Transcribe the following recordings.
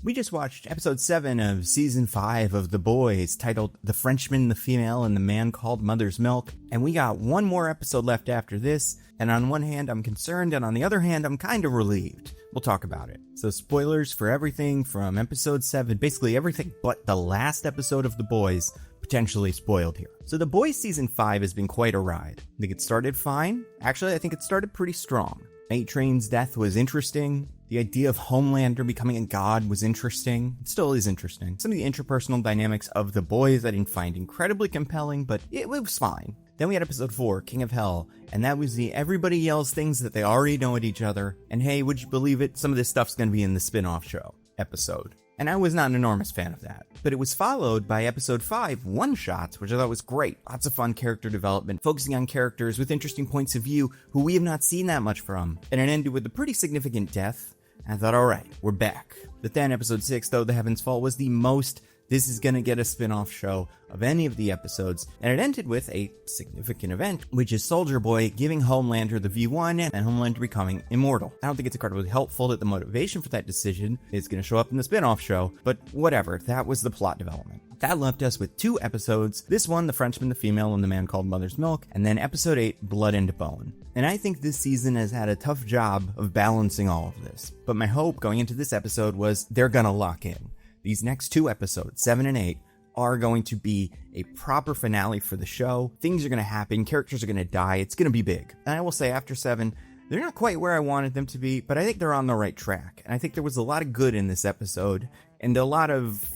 We just watched episode 7 of season 5 of The Boys, titled The Frenchman, the Female, and the Man Called Mother's Milk, and we got one more episode left after this, and on one hand I'm concerned, and on the other hand I'm kind of relieved. We'll talk about it. So spoilers for everything from episode 7, basically everything but the last episode of The Boys, potentially spoiled here. So The Boys season 5 has been quite a ride. I think it started fine. Actually, I think it started pretty strong. A-Train's death was interesting. The idea of Homelander becoming a god was interesting. It still is interesting. Some of the interpersonal dynamics of The Boys I didn't find incredibly compelling, but it was fine. Then we had episode 4, King of Hell, and that was the everybody yells things that they already know at each other, and hey, would you believe it, some of this stuff's gonna be in the spin-off show episode. And I was not an enormous fan of that. But it was followed by episode 5, One-Shots, which I thought was great. Lots of fun character development, focusing on characters with interesting points of view who we have not seen that much from. And it ended with a pretty significant death. I thought, alright, we're back. But then episode 6, Though the Heavens Fall, was the most this is gonna get a spin-off show of any of the episodes, and it ended with a significant event, which is Soldier Boy giving Homelander the V1 and Homelander becoming immortal. I don't think it's incredibly helpful that the motivation for that decision is gonna show up in the spin-off show, but whatever, that was the plot development. That left us with 2 episodes, this one, The Frenchman, the Female, and the Man Called Mother's Milk, and then episode 8, Blood and Bone. And I think this season has had a tough job of balancing all of this, but my hope going into this episode was they're gonna lock in. These next 2 episodes, 7 and 8, are going to be a proper finale for the show. Things are going to happen, characters are going to die, it's going to be big. And I will say after 7, they're not quite where I wanted them to be, but I think they're on the right track. And I think there was a lot of good in this episode, and a lot of...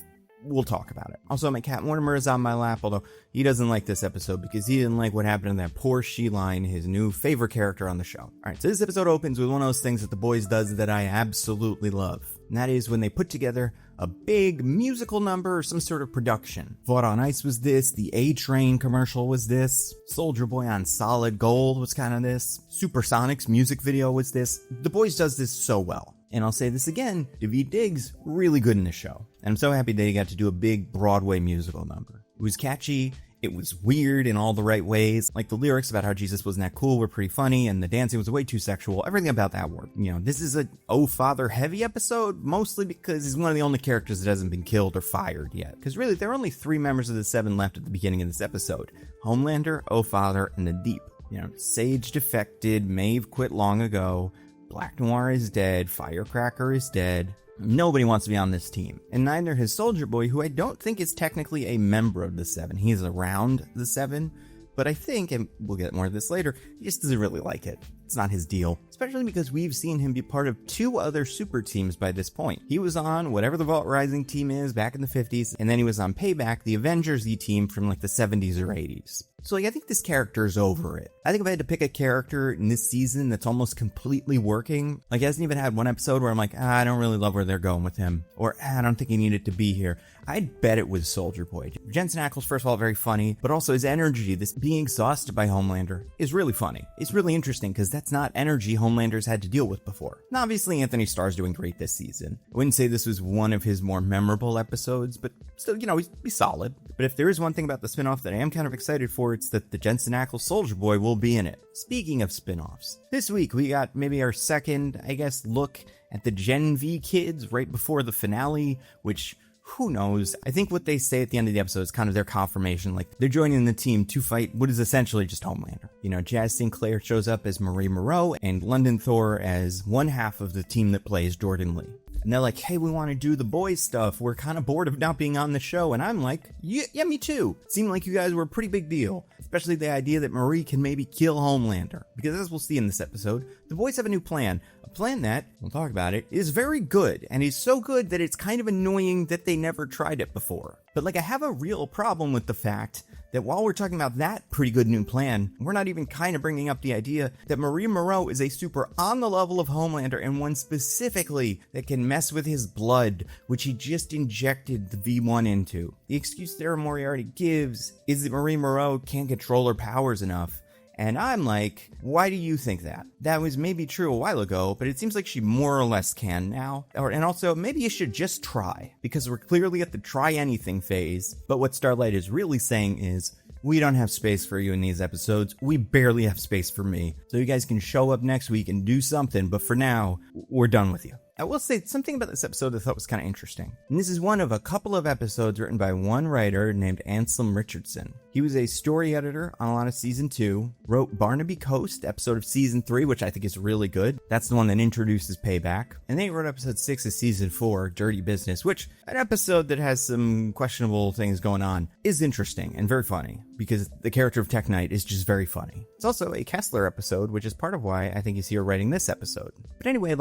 we'll talk about it. Also, my cat Mortimer is on my lap, although he doesn't like this episode because he didn't like what happened to that poor She-Line, his new favorite character on the show. Alright, so this episode opens with one of those things that The Boys does that I absolutely love. And that is when they put together a big musical number or some sort of production. Fought on Ice was this, the A-Train commercial was this, Soldier Boy on Solid Gold was kind of this, Supersonic's music video was this. The Boys does this so well. And I'll say this again, Daveed Diggs, really good in this show. And I'm so happy that he got to do a big Broadway musical number. It was catchy, it was weird in all the right ways. Like the lyrics about how Jesus wasn't that cool were pretty funny, and the dancing was way too sexual. Everything about that worked. You know, this is a Oh Father heavy episode, mostly because he's one of the only characters that hasn't been killed or fired yet. Because really, there are only 3 members of the 7 left at the beginning of this episode. Homelander, Oh Father, and the Deep. You know, Sage defected, Maeve quit long ago, Black Noir is dead, Firecracker is dead. Nobody wants to be on this team. And neither has Soldier Boy, who I don't think is technically a member of the 7. He's around the 7, but I think, and we'll get more of this later, he just doesn't really like it. It's not his deal. Especially because we've seen him be part of 2 other super teams by this point. He was on whatever the Vault Rising team is back in the 50s, and then he was on Payback, the Avengers team from like the 70s or 80s. So like, I think this character is over it. I think if I had to pick a character in this season that's almost completely working, like he hasn't even had one episode where I'm like, I don't really love where they're going with him, or I don't think he needed to be here, I'd bet it was Soldier Boy. Jensen Ackles, first of all, very funny, but also his energy, this being exhausted by Homelander, is really funny. It's really interesting because that's not energy Homelander's had to deal with before. And obviously Anthony Starr's doing great this season. I wouldn't say this was one of his more memorable episodes, but still, you know, he's solid. But if there is one thing about the spinoff that I am kind of excited for, it's that the Jensen Ackles Soldier Boy will be in it. Speaking of spinoffs, this week we got maybe our second, I guess, look at the Gen V kids right before the finale, which... who knows? I think what they say at the end of the episode is kind of their confirmation. Like, they're joining the team to fight what is essentially just Homelander. You know, Jazz Sinclair shows up as Marie Moreau and London Thor as one half of the team that plays Jordan Lee. And they're like, hey, we want to do the boys stuff. We're kind of bored of not being on the show. And I'm like, yeah, me too. It seemed like you guys were a pretty big deal. Especially the idea that Marie can maybe kill Homelander. Because as we'll see in this episode, the boys have a new plan. A plan that, we'll talk about it, is very good. And is so good that it's kind of annoying that they never tried it before. But like, I have a real problem with the fact that while we're talking about that pretty good new plan, we're not even kind of bringing up the idea that Marie Moreau is a super on the level of Homelander, and one specifically that can mess with his blood, which he just injected the V1 into. The excuse Sarah Moriarty gives is that Marie Moreau can't control her powers enough. And I'm like, why do you think that? That was maybe true a while ago, but it seems like she more or less can now. And also, maybe you should just try, because we're clearly at the try anything phase. But what Starlight is really saying is, we don't have space for you in these episodes. We barely have space for me. So you guys can show up next week and do something, but for now, we're done with you. I will say something about this episode I thought was kind of interesting. And this is one of a couple of episodes written by one writer named Anselm Richardson. He was a story editor on a lot of season 2, wrote Barnaby Coast, episode of season 3, which I think is really good. That's the one that introduces Payback. And then he wrote episode 6 of season 4, Dirty Business, which, an episode that has some questionable things going on, is interesting and very funny, because the character of Tech Knight is just very funny. It's also a Kessler episode, which is part of why I think he's here writing this episode. But anyway,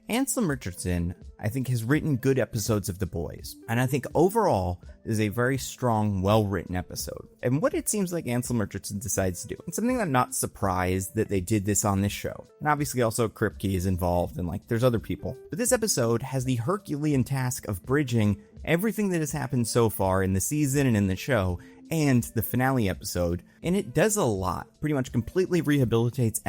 Anselm Richardson, I think, has written good episodes of The Boys. And I think overall, is a very strong, well-written episode. And what it seems like Anselm Richardson decides to do, and something I'm not surprised that they did this on this show. And obviously also Kripke is involved, and there's other people. But this episode has the Herculean task of bridging everything that has happened so far in the season and in the show, and the finale episode, and it does a lot. Pretty much completely rehabilitates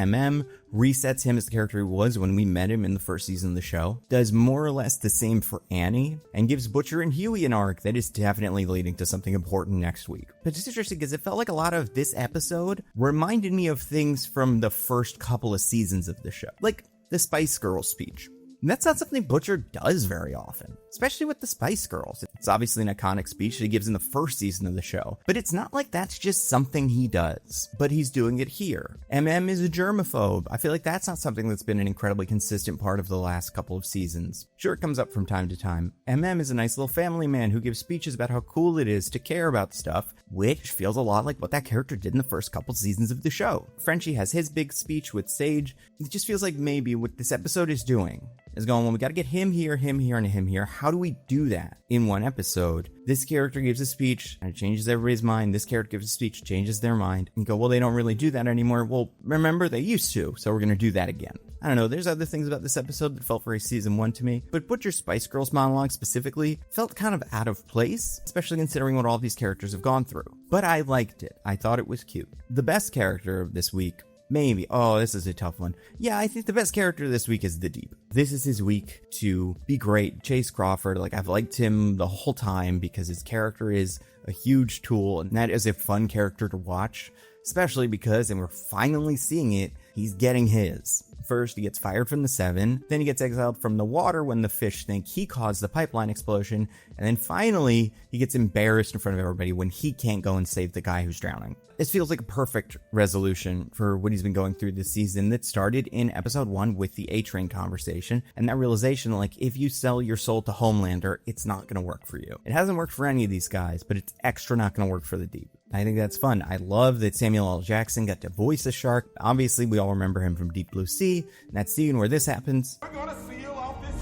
resets him as the character he was when we met him in the first season of the show, does more or less the same for Annie, and gives Butcher and Huey an arc that is definitely leading to something important next week. But it's interesting because it felt like a lot of this episode reminded me of things from the first couple of seasons of the show, like the Spice Girls speech. And that's not something Butcher does very often, especially with the Spice Girls. It's obviously an iconic speech that he gives in the first season of the show, but it's not like that's just something he does, but he's doing it here. Is a germaphobe. I feel like that's not something that's been an incredibly consistent part of the last couple of seasons. Sure, it comes up from time to time. Is a nice little family man who gives speeches about how cool it is to care about stuff, which feels a lot like what that character did in the first couple seasons of the show. Frenchie has his big speech with Sage. It just feels like maybe what this episode is doing is going, well, we got to get him here, and him here. How do we do that in one episode? This character gives a speech and it changes everybody's mind. This character gives a speech, changes their mind, and go, well, they don't really do that anymore. Well, remember, they used to, so we're going to do that again. I don't know, there's other things about this episode that felt very season 1 to me, but Butcher's Spice Girls monologue specifically felt kind of out of place, especially considering what all these characters have gone through. But I liked it. I thought it was cute. The best character of this week, maybe. Oh, this is a tough one. Yeah, I think the best character this week is the Deep. This is his week to be great. Chase Crawford, I've liked him the whole time because his character is a huge tool, and that is a fun character to watch, especially because, and we're finally seeing it, he's getting his. First, he gets fired from the Seven, then he gets exiled from the water when the fish think he caused the pipeline explosion, and then finally, he gets embarrassed in front of everybody when he can't go and save the guy who's drowning. This feels like a perfect resolution for what he's been going through this season that started in episode 1 with the A-Train conversation, and that realization, if you sell your soul to Homelander, it's not going to work for you. It hasn't worked for any of these guys, but it's extra not going to work for the Deep. I think that's fun. I love that Samuel L. Jackson got to voice a shark. Obviously, we all remember him from Deep Blue Sea, and that scene where this happens. We're gonna seal off this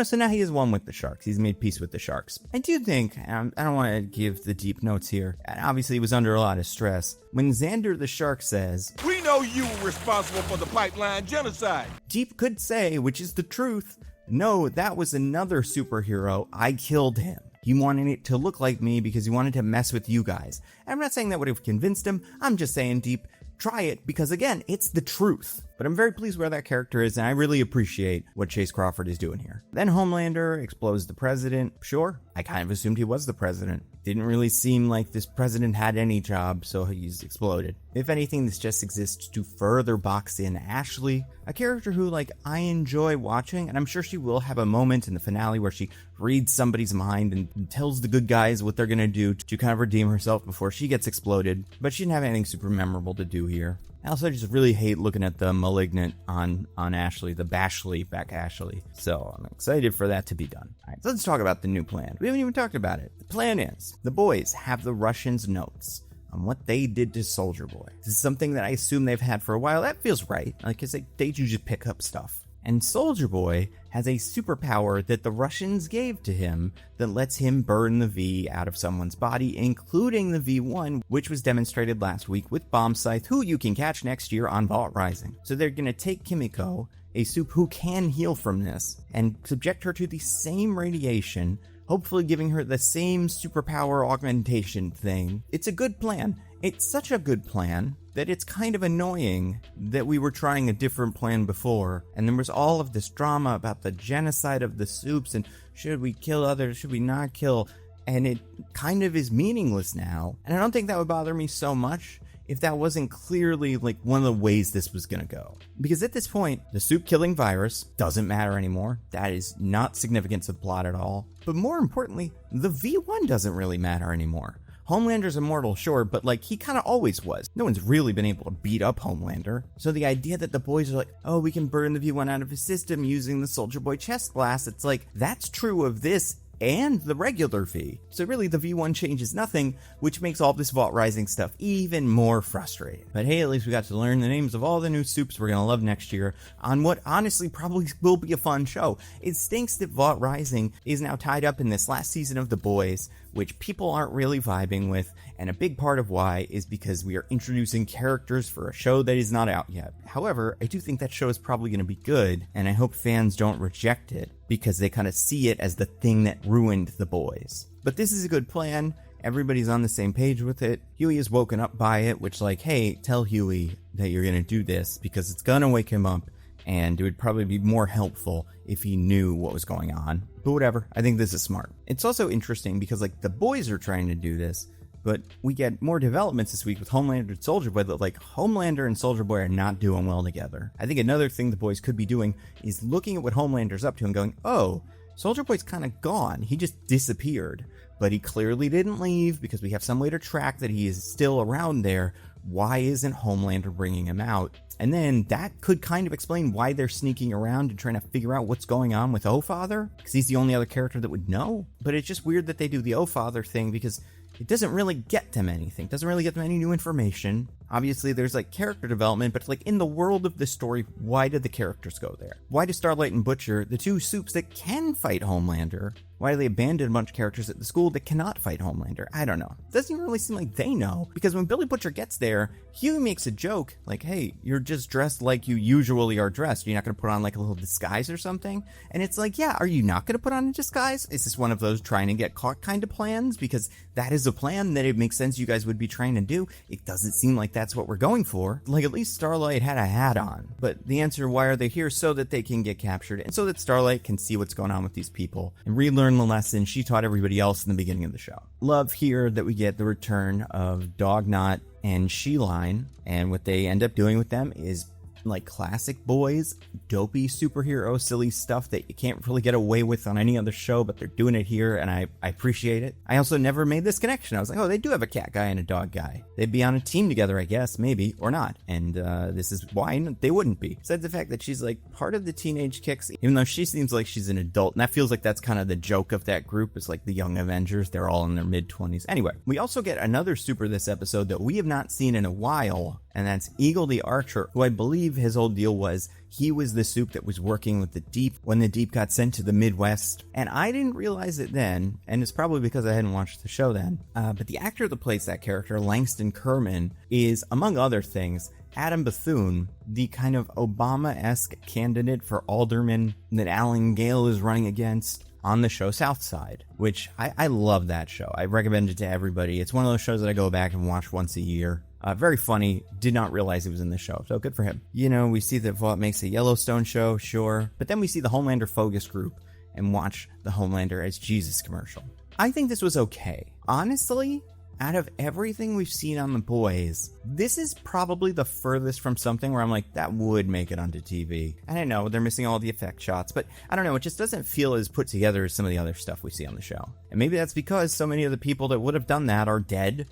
so now he is one with the sharks. He's made peace with the sharks. I do think, I don't want to give the deep notes here, and obviously he was under a lot of stress, when Xander the shark says, "We know you were responsible for the pipeline genocide." Deep could say, which is the truth, "No, that was another superhero. I killed him. He wanted it to look like me because he wanted to mess with you guys." And I'm not saying that would have convinced him. I'm just saying, Deep, try it, because again, it's the truth. But I'm very pleased where that character is, and I really appreciate what Chase Crawford is doing here. Then Homelander explodes the president. Sure, I kind of assumed he was the president. Didn't really seem like this president had any job, so he's exploded. If anything, this just exists to further box in Ashley, a character who, I enjoy watching, and I'm sure she will have a moment in the finale where she reads somebody's mind and tells the good guys what they're gonna do to kind of redeem herself before she gets exploded, but she didn't have anything super memorable to do here. I also just really hate looking at the malignant on Ashley, the Bashley back Ashley. So I'm excited for that to be done. All right, so let's talk about the new plan. We haven't even talked about it. The plan is, the boys have the Russians' notes on what they did to Soldier Boy. This is something that I assume they've had for a while. That feels right, because they do just pick up stuff. And Soldier Boy has a superpower that the Russians gave to him that lets him burn the V out of someone's body, including the V1, which was demonstrated last week with Bomb Scythe, who you can catch next year on Vault Rising. So they're going to take Kimiko, a soup who can heal from this, and subject her to the same radiation, hopefully giving her the same superpower augmentation thing. It's a good plan. It's such a good plan that it's kind of annoying that we were trying a different plan before, and there was all of this drama about the genocide of the soups, and should we kill others, should we not kill, and it kind of is meaningless now. And I don't think that would bother me so much if that wasn't clearly like one of the ways this was gonna go. Because at this point, the soup killing virus doesn't matter anymore. That is not significant to the plot at all. But more importantly, the V1 doesn't really matter anymore. Homelander's immortal, sure, but like he kind of always was. No one's really been able to beat up Homelander. So the idea that the boys are like, oh, we can burn the V1 out of his system using the Soldier Boy chest blast, it's like, that's true of this and the regular V. So really the V1 changes nothing, which makes all this Vault Rising stuff even more frustrating. But hey, at least we got to learn the names of all the new soups we're gonna love next year on what honestly probably will be a fun show. It stinks that Vault Rising is now tied up in this last season of The Boys, which people aren't really vibing with, and a big part of why is because we are introducing characters for a show that is not out yet. However, I do think that show is probably going to be good, and I hope fans don't reject it, because they kind of see it as the thing that ruined The Boys. But this is a good plan, everybody's on the same page with it, Huey is woken up by it, which like, hey, tell Huey that you're going to do this, because it's going to wake him up, and it would probably be more helpful if he knew what was going on. But whatever, I think this is smart. It's also interesting because like the boys are trying to do this, but we get more developments this week with Homelander and Soldier Boy that like Homelander and Soldier Boy are not doing well together. I think another thing the boys could be doing is looking at what Homelander's up to and going, oh, Soldier Boy's kind of gone. He just disappeared. But he clearly didn't leave because we have some way to track that he is still around there. Why isn't Homelander bringing him out? And then that could kind of explain why they're sneaking around and trying to figure out what's going on with O-Father, because he's the only other character that would know. But it's just weird that they do the O-Father thing because it doesn't really get them anything. It doesn't really get them any new information. Obviously, there's like character development, but like in the world of the story, why did the characters go there? Why do Starlight and Butcher, the two soups that can fight Homelander, why do they abandon a bunch of characters at the school that cannot fight Homelander? I don't know. It doesn't even really seem like they know, because when Billy Butcher gets there, Huey makes a joke like, hey, you're just dressed like you usually are dressed. You're not going to put on like a little disguise or something? And it's like, yeah, are you not going to put on a disguise? Is this one of those trying to get caught kind of plans? Because that is a plan that it makes sense you guys would be trying to do. It doesn't seem like that's what we're going for. Like, at least Starlight had a hat on. But the answer, why are they here? So that they can get captured, and so that Starlight can see what's going on with these people and relearn the lesson she taught everybody else in the beginning of the show. Love here that we get the return of Dognot and She-Line, and what they end up doing with them is like classic boys, dopey superhero silly stuff that you can't really get away with on any other show, but they're doing it here, and I appreciate it. I also never made this connection. I was like, oh, they do have a cat guy and a dog guy. They'd be on a team together, I guess, maybe, or not. And this is why they wouldn't be. Besides the fact that she's like part of the teenage kicks, even though she seems like she's an adult, and that feels like that's kind of the joke of that group, is like the young Avengers. They're all in their mid-20s. Anyway, we also get another super this episode that we have not seen in a while, and that's Eagle the Archer, who I believe his whole deal was he was the soup that was working with the Deep when the Deep got sent to the Midwest. And I didn't realize it then, and it's probably because I hadn't watched the show then, but the actor that plays that character, Langston Kerman, is, among other things, Adam Bethune, the kind of Obama-esque candidate for alderman that Alan Gale is running against on the show Southside, which I love that show. I recommend it to everybody. It's one of those shows that I go back and watch once a year. Very funny. Did not realize he was in the show, so good for him. You know, we see that Vought makes a Yellowstone show, sure, but then we see the Homelander focus group and watch the Homelander as Jesus commercial. I think this was okay. Honestly, out of everything we've seen on The Boys, this is probably the furthest from something where I'm like, that would make it onto TV. And I know they're missing all the effect shots, but I don't know, it just doesn't feel as put together as some of the other stuff we see on the show. And maybe that's because so many of the people that would have done that are dead,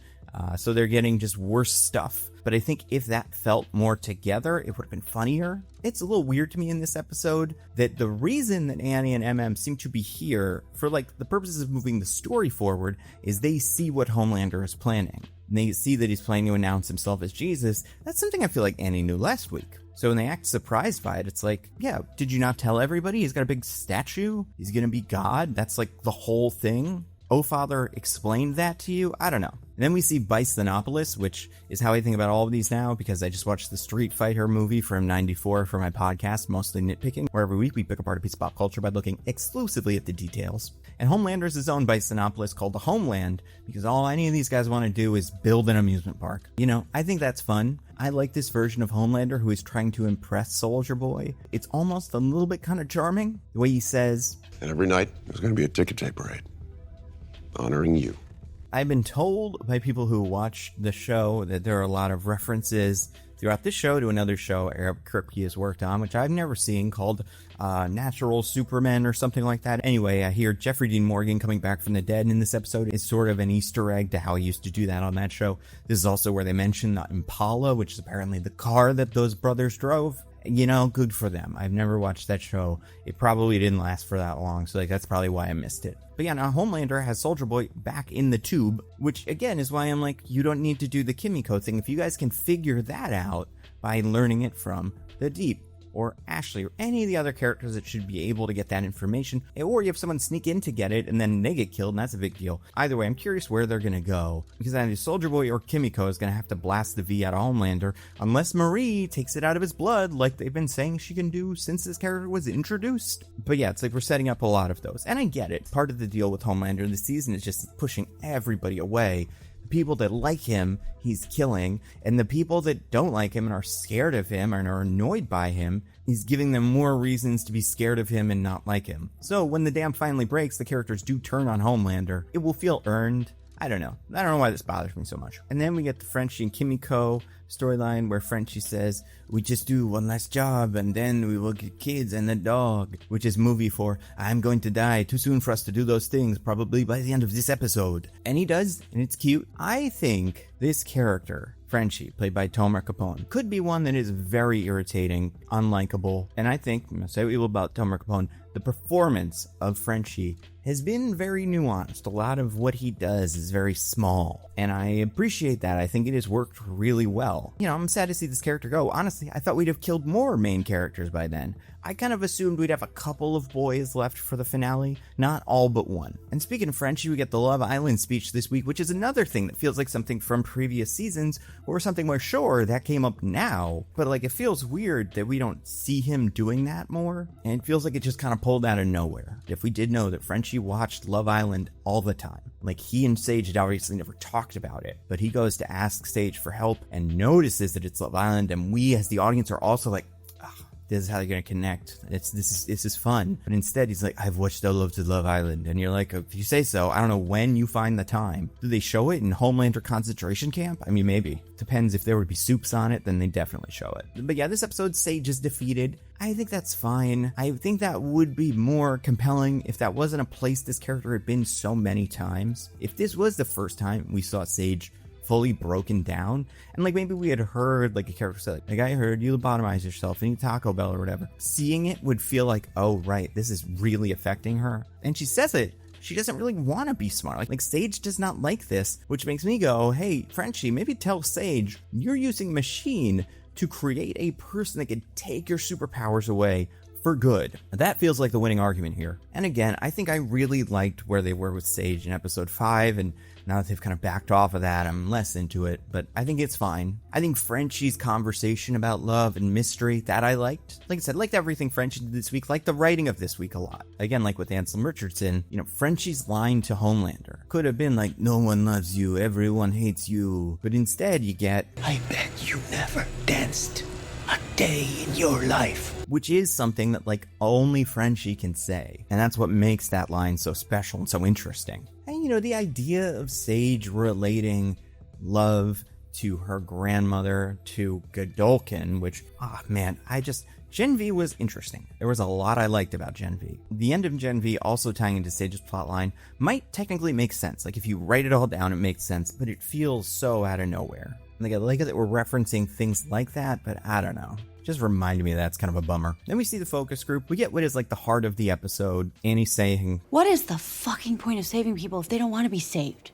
so they're getting just worse stuff. But I think if that felt more together, it would have been funnier. It's a little weird to me in this episode that the reason that Annie and MM seem to be here for like the purposes of moving the story forward is they see what Homelander is planning. And they see that he's planning to announce himself as Jesus. That's something I feel like Annie knew last week. So when they act surprised by it, it's like, yeah, did you not tell everybody? He's got a big statue. He's going to be God. That's like the whole thing. Oh, Father explained that to you? I don't know. And then we see Bisonopolis, which is how I think about all of these now, because I just watched the Street Fighter movie from '94 for my podcast, Mostly Nitpicking, where every week we pick apart a piece of pop culture by looking exclusively at the details. And Homelander's his own Bisonopolis called the Homeland, because all any of these guys want to do is build an amusement park. You know, I think that's fun. I like this version of Homelander who is trying to impress Soldier Boy. It's almost a little bit kind of charming, the way he says, and every night there's going to be a ticker tape parade honoring you. I've been told by people who watch the show that there are a lot of references throughout this show to another show Eric Kripke has worked on, which I've never seen, called Natural Supermen or something like that. Anyway, I hear Jeffrey Dean Morgan coming back from the dead in this episode is sort of an Easter egg to how he used to do that on that show. This is also where they mention the Impala, which is apparently the car that those brothers drove. You know, good for them. I've never watched that show. It probably didn't last for that long, so that's probably why I missed it. But yeah, now Homelander has Soldier Boy back in the tube, which again is why I'm like, you don't need to do the Kimiko thing. If you guys can figure that out by learning it from the Deep, or Ashley, or any of the other characters that should be able to get that information, or you have someone sneak in to get it and then they get killed, and that's a big deal. Either way, I'm curious where they're gonna go, because either Soldier Boy or Kimiko is gonna have to blast the V out of Homelander, unless Marie takes it out of his blood, like they've been saying she can do since this character was introduced. But yeah, it's like we're setting up a lot of those, and I get it. Part of the deal with Homelander this season is just pushing everybody away. People that like him, he's killing, and the people that don't like him and are scared of him and are annoyed by him, he's giving them more reasons to be scared of him and not like him. So when the dam finally breaks, the characters do turn on Homelander. It will feel earned. I don't know why this bothers me so much. And then we get the Frenchie and Kimiko storyline where Frenchie says, we just do one last job and then we will get kids and a dog, which is movie for, I'm going to die, too soon for us to do those things, probably by the end of this episode. And he does, and it's cute. I think this character, Frenchie, played by Tomer Capone, could be one that is very irritating, unlikable, and I think, I'm going to say what you will about Tomer Capone, the performance of Frenchie has been very nuanced. A lot of what he does is very small, and I appreciate that. I think it has worked really well. You know, I'm sad to see this character go. Honestly, I thought we'd have killed more main characters by then. I kind of assumed we'd have a couple of boys left for the finale, not all but one. And speaking of Frenchie, we get the Love Island speech this week, which is another thing that feels like something from previous seasons, or something where, sure, that came up now, but like it feels weird that we don't see him doing that more, and it feels like it just kind of pulled out of nowhere. If we did know that Frenchie watched Love Island all the time, like he and Sage had obviously never talked about it, but he goes to ask Sage for help and notices that it's Love Island, and we as the audience are also like, this is how you're gonna connect. This is fun. But instead, he's like, I've watched all of the Love Island, and you're like, if you say so, I don't know when you find the time. Do they show it in Homelander concentration camp? I mean, maybe. Depends. If there would be soups on it, then they definitely show it. But yeah, this episode, Sage is defeated. I think that's fine. I think that would be more compelling if that wasn't a place this character had been so many times. If this was the first time we saw Sage fully broken down, and like maybe we had heard like a character say like I heard you lobotomize yourself and eat Taco Bell or whatever, seeing it would feel like, oh right, this is really affecting her. And she says it, she doesn't really want to be smart, like Sage does not like this, which makes me go, hey Frenchie, maybe tell Sage you're using machine to create a person that could take your superpowers away for good. That feels like the winning argument here. And again, I think I really liked where they were with Sage in episode 5, and now that they've kind of backed off of that, I'm less into it, but I think it's fine. I think Frenchie's conversation about love and mystery, that I liked. Like I said, liked everything Frenchie did this week, liked the writing of this week a lot. Again, like with Anselm Richardson, you know, Frenchie's line to Homelander could have been like, no one loves you, everyone hates you. But instead you get, I bet you never danced a day in your life. Which is something that like only Frenchie can say. And that's what makes that line so special and so interesting. And you know, the idea of Sage relating love to her grandmother, to Godolkin, which, Gen V was interesting. There was a lot I liked about Gen V. The end of Gen V also tying into Sage's plotline might technically make sense. Like if you write it all down, it makes sense, but it feels so out of nowhere. Like I like that we're referencing things like that, but I don't know. Just reminded me that's kind of a bummer. Then we see the focus group. We get what is like the heart of the episode. Annie saying, what is the fucking point of saving people if they don't want to be saved?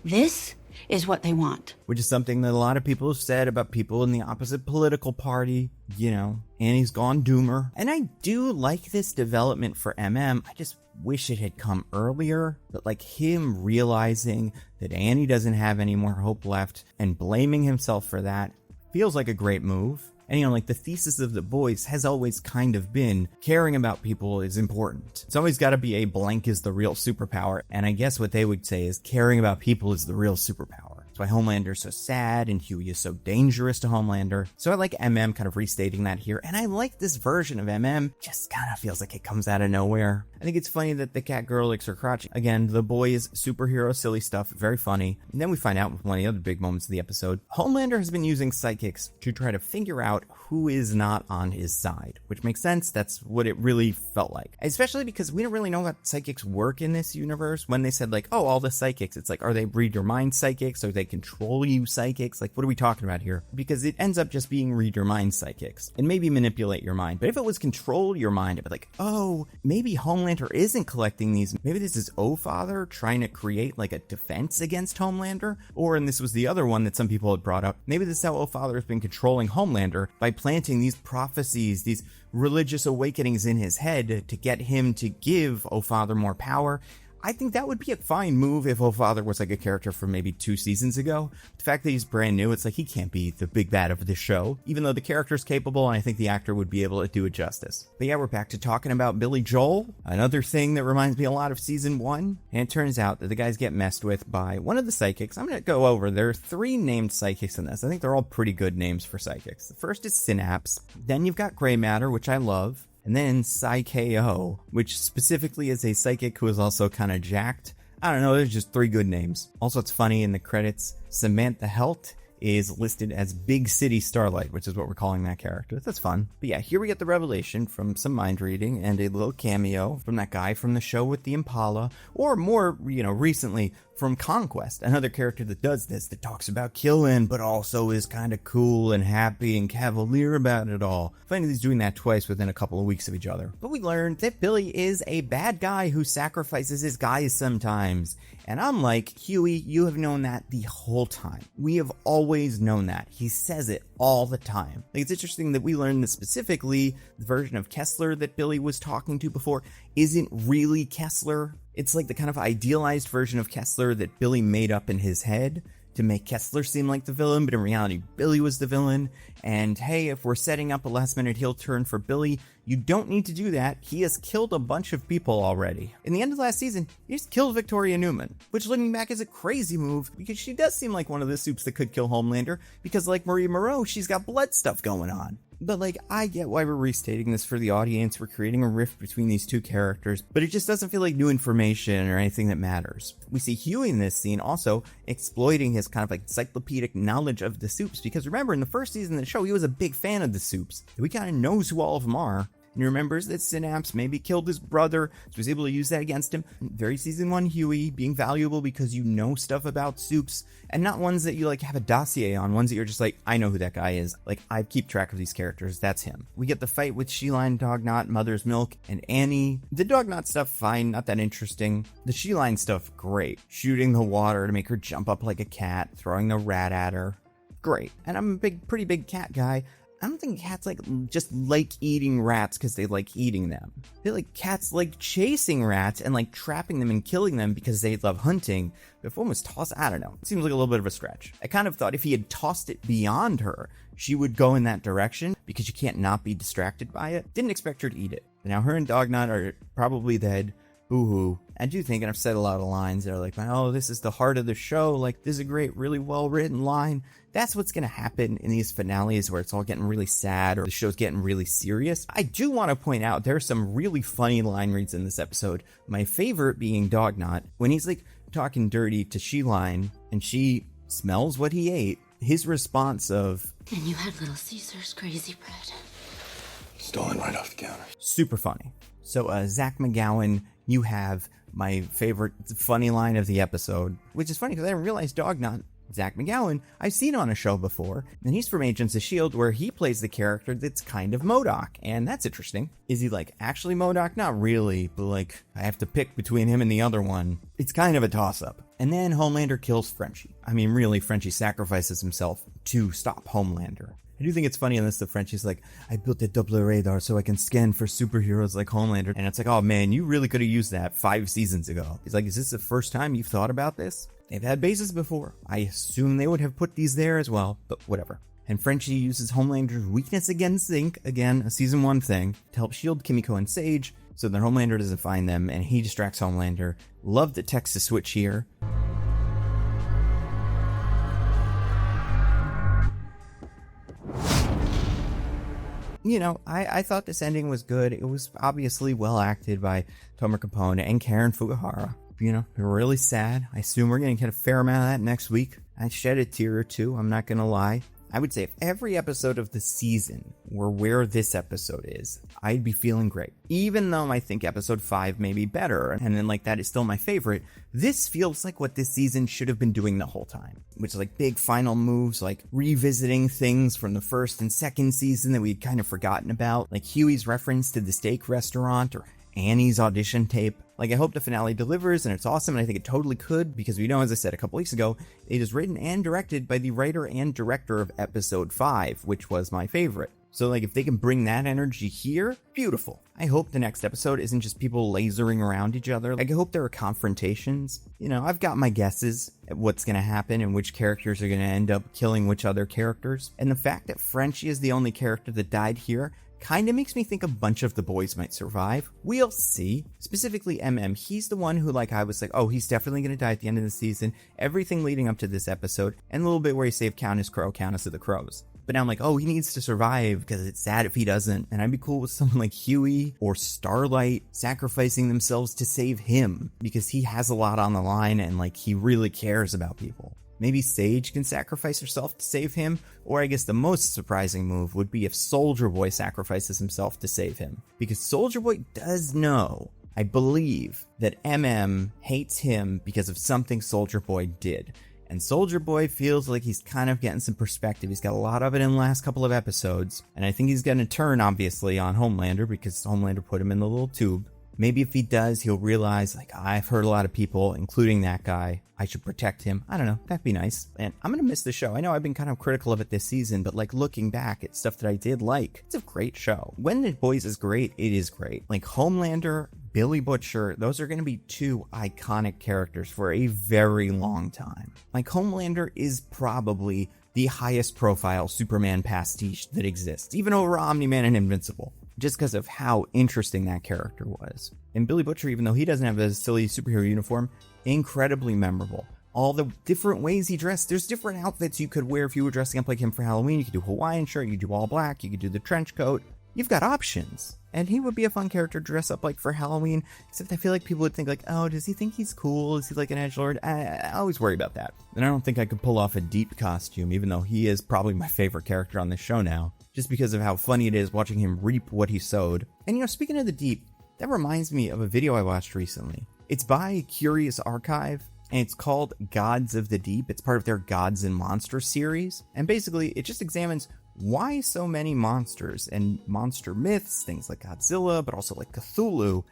This is what they want. Which is something that a lot of people have said about people in the opposite political party. You know, Annie's gone doomer. And I do like this development for MM. I just wish it had come earlier. But like him realizing that Annie doesn't have any more hope left and blaming himself for that feels like a great move. And, you know, like the thesis of the boys has always kind of been caring about people is important. It's always got to be a blank is the real superpower. And I guess what they would say is caring about people is the real superpower. That's why Homelander's so sad and Huey is so dangerous to Homelander. So I like MM kind of restating that here, and I like this version of MM. Just kind of feels like it comes out of nowhere. I think it's funny that the cat girl licks her crotch. Again, the boys, superhero, silly stuff, very funny. And then we find out one of the other big moments of the episode, Homelander has been using psychics to try to figure out who is not on his side, which makes sense. That's what it really felt like. Especially because we don't really know how psychics work in this universe. When they said like, oh, all the psychics, it's like, are they read your mind psychics? Are they control you psychics? Like, what are we talking about here? Because it ends up just being read your mind psychics and maybe manipulate your mind. But if it was control your mind, I'd be like, oh, maybe Homelander isn't collecting these. Maybe this is O-Father trying to create like a defense against Homelander. Or, and this was the other one that some people had brought up, maybe this is how O-Father has been controlling Homelander by planting these prophecies, these religious awakenings in his head to get him to give O-Father more power. I think that would be a fine move if O-Father was like a character from maybe 2 seasons ago. The fact that he's brand new, it's like he can't be the big bad of this show, even though the character's capable, and I think the actor would be able to do it justice. But yeah, we're back to talking about Billy Joel, another thing that reminds me a lot of season 1, and it turns out that the guys get messed with by one of the psychics. I'm going to go over, there are 3 named psychics in this. I think they're all pretty good names for psychics. The first is Synapse, then you've got Gray Matter, which I love, and then Psy-KO, which specifically is a psychic who is also kind of jacked. I don't know, there's just 3 good names. Also, it's funny in the credits, Samantha Helt is listed as Big City Starlight, which is what we're calling that character. That's fun. But yeah, here we get the revelation from some mind reading and a little cameo from that guy from the show with the Impala, or more, recently from Conquest, another character that does this, that talks about killing, but also is kind of cool and happy and cavalier about it all. Funny he's doing that twice within a couple of weeks of each other. But we learned that Billy is a bad guy who sacrifices his guys sometimes. And unlike Huey, you have known that the whole time. We have always known that. He says it all the time. Like, it's interesting that we learned that specifically the version of Kessler that Billy was talking to before isn't really Kessler. It's like the kind of idealized version of Kessler that Billy made up in his head to make Kessler seem like the villain, but in reality, Billy was the villain. And hey, if we're setting up a last-minute heel turn for Billy, you don't need to do that. He has killed a bunch of people already. In the end of last season, he just killed Victoria Newman, which looking back is a crazy move, because she does seem like one of the soups that could kill Homelander, because like Marie Moreau, she's got blood stuff going on. But like, I get why we're restating this for the audience, we're creating a rift between these 2 characters, but it just doesn't feel like new information or anything that matters. We see Huey in this scene also exploiting his kind of like encyclopedic knowledge of the soups, because remember, in the first season of the show, he was a big fan of the soups. We kind of knows who all of them are. And he remembers that Synapse maybe killed his brother, so he's able to use that against him. Very season 1 Huey, being valuable because you know stuff about soups, and not ones that you like have a dossier on, ones that you're just like, I know who that guy is. Like, I keep track of these characters, that's him. We get the fight with She-Line, Dognot, Mother's Milk, and Annie. The Dognot stuff, fine, not that interesting. The She-Line stuff, great. Shooting the water to make her jump up like a cat, throwing the rat at her. Great. And I'm a pretty big cat guy. I don't think cats just like eating rats because they like eating them. I feel like cats like chasing rats and like trapping them and killing them because they love hunting. But if one was tossed, I don't know. It seems like a little bit of a stretch. I kind of thought if he had tossed it beyond her, she would go in that direction because you can't not be distracted by it. Didn't expect her to eat it. But now her and Dognot are probably dead. Boo-hoo. I do think, and I've said a lot of lines that are like, oh, this is the heart of the show. Like, this is a great, really well-written line. That's what's going to happen in these finales where it's all getting really sad or the show's getting really serious. I do want to point out there are some really funny line reads in this episode. My favorite being Dognot, when he's like talking dirty to She-Line and she smells what he ate. His response of, and you had Little Caesar's crazy bread. Stolen right off the counter. Super funny. So, Zach McGowan, you have my favorite funny line of the episode, which is funny because I didn't realize Dognot, Zach McGowan, I've seen on a show before, and he's from Agents of S.H.I.E.L.D., where he plays the character that's kind of MODOK, and that's interesting. Is he, like, actually MODOK? Not really, but, like, I have to pick between him and the other one. It's kind of a toss-up. And then Homelander kills Frenchie. I mean, really, Frenchie sacrifices himself to stop Homelander. I do think it's funny in this that Frenchie's like, I built a Doppler radar so I can scan for superheroes like Homelander. And it's like, oh man, you really could have used that 5 seasons ago. He's like, is this the first time you've thought about this? They've had bases before. I assume they would have put these there as well, but whatever. And Frenchie uses Homelander's weakness against Zinc, again, a season 1 thing, to help shield Kimiko and Sage so that Homelander doesn't find them and he distracts Homelander. Love the Texas switch here. you know, I thought this ending was good. It was obviously well acted by Tomer Capone and Karen Fukuhara. You know, really sad. I assume we're going to get a fair amount of that next week. I shed a tear or two, I'm not going to lie. I would say if every episode of the season were where this episode is, I'd be feeling great. Even though I think episode 5 may be better, and then like that is still my favorite, this feels like what this season should have been doing the whole time. Which is like big final moves, like revisiting things from the first and second season that we'd kind of forgotten about. Like Huey's reference to the steak restaurant, or Annie's audition tape. Like, I hope the finale delivers, and it's awesome, and I think it totally could, because we know, as I said a couple weeks ago, it is written and directed by the writer and director of episode 5, which was my favorite. So, like, if they can bring that energy here, beautiful. I hope the next episode isn't just people lasering around each other. Like, I hope there are confrontations. You know, I've got my guesses at what's going to happen and which characters are going to end up killing which other characters. And the fact that Frenchie is the only character that died here kind of makes me think a bunch of the boys might survive. We'll see. Specifically he's the one who, like, I was like, oh, he's definitely going to die at the end of the season. Everything leading up to this episode, and a little bit where he saved Countess Crow, Countess of the Crows. But now I'm like, oh, he needs to survive because it's sad if he doesn't. And I'd be cool with someone like Huey or Starlight sacrificing themselves to save him because he has a lot on the line and, like, he really cares about people. Maybe Sage can sacrifice herself to save him, or I guess the most surprising move would be if Soldier Boy sacrifices himself to save him. Because Soldier Boy does know, I believe, that hates him because of something Soldier Boy did. And Soldier Boy feels like he's kind of getting some perspective. He's got a lot of it in the last couple of episodes, and I think he's going to turn, obviously, on Homelander because Homelander put him in the little tube. Maybe if he does, he'll realize, like, I've hurt a lot of people, including that guy. I should protect him. I don't know. That'd be nice. And I'm going to miss the show. I know I've been kind of critical of it this season, but, like, looking back at stuff that I did like, it's a great show. When the Boys is great, it is great. Like, Homelander, Billy Butcher, those are going to be two iconic characters for a very long time. Like, Homelander is probably the highest profile Superman pastiche that exists, even over Omni-Man and Invincible. Just because of how interesting that character was. And Billy Butcher, even though he doesn't have a silly superhero uniform, incredibly memorable. All the different ways he dressed, there's different outfits you could wear if you were dressing up like him for Halloween. You could do Hawaiian shirt, you could do all black, you could do the trench coat. You've got options. And he would be a fun character to dress up like for Halloween, except I feel like people would think like, oh, does he think he's cool? Is he like an edgelord? I always worry about that. And I don't think I could pull off a Deep costume, even though he is probably my favorite character on this show now. Just because of how funny it is watching him reap what he sowed. And you know, speaking of the Deep, that reminds me of a video I watched recently. It's by Curious Archive, and it's called Gods of the Deep. It's part of their Gods and Monsters series. And basically, it just examines why so many monsters and monster myths, things like Godzilla, but also like Cthulhu,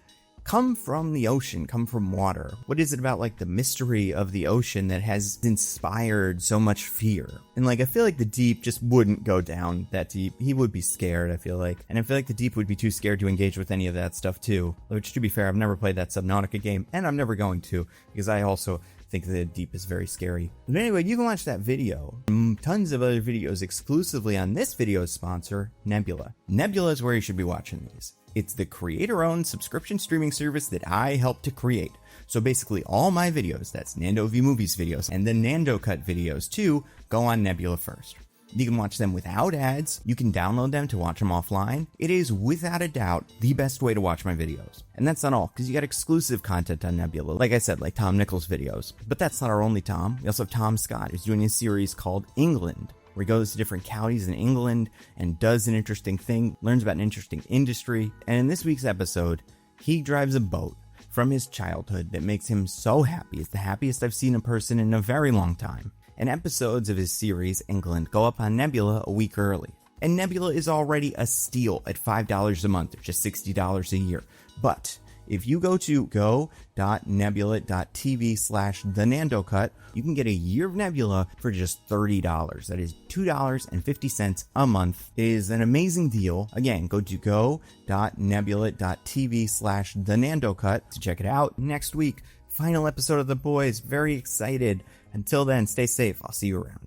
come from the ocean, come from water. What is it about, like, the mystery of the ocean that has inspired so much fear? And, like, I feel like the Deep just wouldn't go down that deep. He would be scared, I feel like. And I feel like the Deep would be too scared to engage with any of that stuff, too. Which, to be fair, I've never played that Subnautica game, and I'm never going to, because I also think the Deep is very scary. But anyway, you can watch that video. Tons of other videos exclusively on this video's sponsor, Nebula. Nebula is where you should be watching these. It's the creator-owned subscription streaming service that I helped to create. So basically all my videos, that's Nando V Movies videos, and the Nando Cut videos too, go on Nebula first. You can watch them without ads, you can download them to watch them offline. It is without a doubt the best way to watch my videos. And that's not all, because you got exclusive content on Nebula, like I said, like Tom Nichols videos. But that's not our only Tom. We also have Tom Scott, who's doing a series called England, where he goes to different counties in England and does an interesting thing, learns about an interesting industry. And in this week's episode, he drives a boat from his childhood that makes him so happy. It's the happiest I've seen a person in a very long time. And episodes of his series, England, go up on Nebula a week early. And Nebula is already a steal at $5 a month, or just $60 a year. But if you go to go.nebula.tv/thenandocut, you can get a year of Nebula for just $30. That is $2.50 a month. It is an amazing deal. Again, go to go.nebula.tv/thenandocut to check it out. Next week, final episode of The Boys. Very excited. Until then, stay safe. I'll see you around.